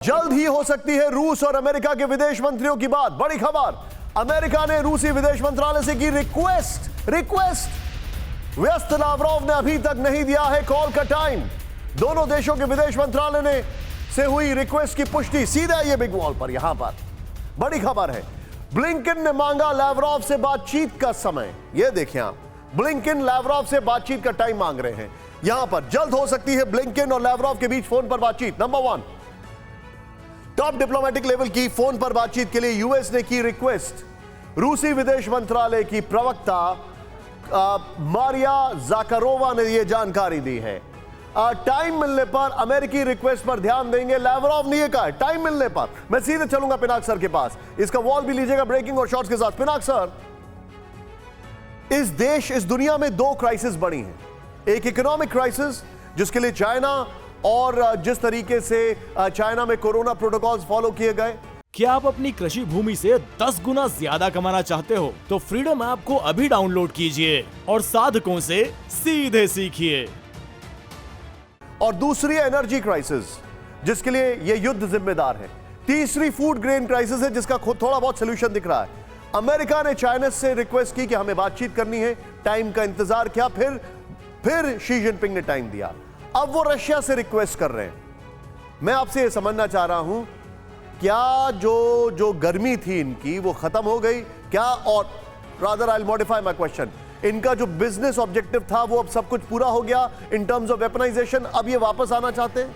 जल्द ही हो सकती है रूस और अमेरिका के विदेश मंत्रियों की बात। बड़ी खबर, अमेरिका ने रूसी विदेश मंत्रालय से की रिक्वेस्ट। व्यस्त लावरोव ने अभी तक नहीं दिया है कॉल का टाइम। दोनों देशों के विदेश मंत्रालय ने से हुई रिक्वेस्ट की पुष्टि सीधा ये बिग वॉल पर। यहां पर बड़ी खबर है, ब्लिंकन ने मांगा लावरोव से बातचीत का समय। यह देखिए आप, ब्लिंकन लावरोव से बातचीत का टाइम मांग रहे हैं। यहां पर जल्द हो सकती है ब्लिंकन और लावरोव के बीच फोन पर बातचीत। नंबर 1, टॉप डिप्लोमेटिक लेवल की फोन पर बातचीत के लिए यूएस ने की रिक्वेस्ट। रूसी विदेश मंत्रालय की प्रवक्ता मारिया जाकारोवा ने यह जानकारी दी है। टाइम मिलने पर अमेरिकी रिक्वेस्ट पर ध्यान देंगे, लावरोव ने यह कहा है। टाइम मिलने पर मैं सीधे चलूंगा पिनाक सर के पास, इसका वॉल भी लीजिएगा ब्रेकिंग और शॉर्ट्स के साथ। पिनाक सर, इस दुनिया में 2 क्राइसिस बड़ी हैं। एक इकोनॉमिक क्राइसिस जिसके लिए चाइना और जिस तरीके से चाइना में कोरोना प्रोटोकॉल्स फॉलो किए गए। क्या आप अपनी कृषि भूमि से 10 गुना ज्यादा कमाना चाहते हो तो फ्रीडम ऐप को अभी डाउनलोड कीजिए और साधकों से सीधे सीखिए। और दूसरी एनर्जी क्राइसिस जिसके लिए यह युद्ध जिम्मेदार है। तीसरी फूड ग्रेन क्राइसिस है जिसका खुद थोड़ा बहुत सोल्यूशन दिख रहा है। अमेरिका ने चाइना से रिक्वेस्ट की कि हमें बातचीत करनी है, टाइम का इंतजार किया, फिर शी जिनपिंग ने टाइम दिया। अब वो रशिया से रिक्वेस्ट कर रहे हैं। मैं आपसे यह समझना चाह रहा हूं, क्या जो गर्मी थी इनकी वो खत्म हो गई क्या? और rather I will modify my question, इनका जो बिजनेस ऑब्जेक्टिव था वो अब सब कुछ पूरा हो गया इन टर्म्स ऑफ वेपनाइजेशन, अब ये वापस आना चाहते हैं?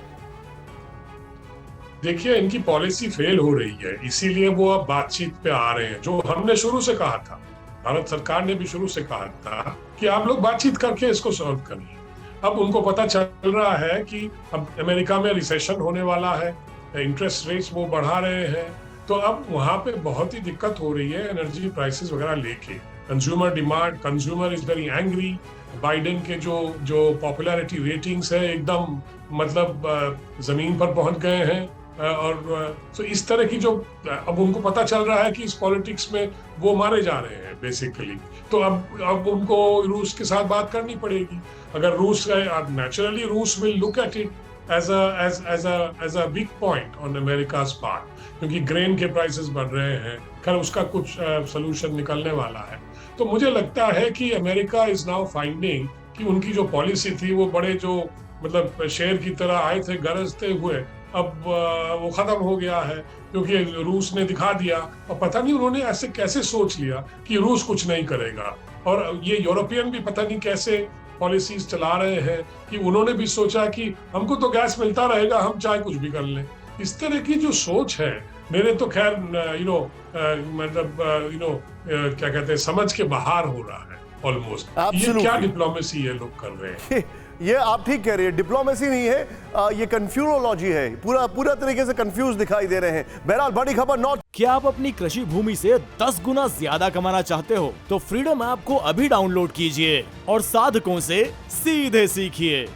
देखिए, इनकी पॉलिसी फेल हो रही है, इसीलिए वो अब बातचीत पे आ रहे हैं। जो हमने शुरू से कहा था, भारत सरकार ने भी शुरू से कहा था कि आप लोग बातचीत करके इसको सॉल्व करिए। अब उनको पता चल रहा है कि अब अमेरिका में रिसेशन होने वाला है, इंटरेस्ट रेट्स वो बढ़ा रहे हैं, तो अब वहां पे बहुत ही दिक्कत हो रही है एनर्जी प्राइसेस वगैरह लेके। Consumer demand, consumer is very angry. Biden के जो पॉपुलैरिटी रेटिंग्स है एकदम मतलब जमीन पर पहुंच गए हैं। और तो इस तरह की जो अब उनको पता चल रहा है कि इस पॉलिटिक्स में वो मारे जा रहे हैं बेसिकली, तो अब उनको रूस के साथ बात करनी पड़ेगी। अगर रूस नेचुरली रूस will look at it as a weak point on America's part, क्योंकि ग्रेन के प्राइसेस बढ़ रहे हैं। खैर उसका कुछ सोल्यूशन निकलने वाला है। तो मुझे लगता है कि अमेरिका इज नाउ फाइंडिंग कि उनकी जो पॉलिसी थी वो बड़े जो मतलब शेर की तरह आए थे गरजते हुए, अब वो खत्म हो गया है, क्योंकि रूस ने दिखा दिया। और पता नहीं उन्होंने ऐसे कैसे सोच लिया कि रूस कुछ नहीं करेगा, और ये यूरोपियन भी पता नहीं कैसे पॉलिसीज चला रहे हैं कि उन्होंने भी सोचा कि हमको तो गैस मिलता रहेगा, हम चाहे कुछ भी कर लें। इस तरह की जो सोच है मेरे तो खैर मतलब क्या कहते हैं, समझ के बाहर हो रहा है ऑलमोस्ट। ये क्या डिप्लोमेसी ये लोग कर रहे हैं? ये आप ठीक कह रहे हैं, डिप्लोमेसी नहीं है, ये कंफ्यूरोलॉजी है। पूरा तरीके से कंफ्यूज दिखाई दे रहे हैं। बहरहाल बड़ी खबर नॉट। क्या आप अपनी कृषि भूमि से 10 गुना ज्यादा कमाना चाहते हो तो फ्रीडम ऐप को अभी डाउनलोड कीजिए और साधकों से सीधे सीखिए।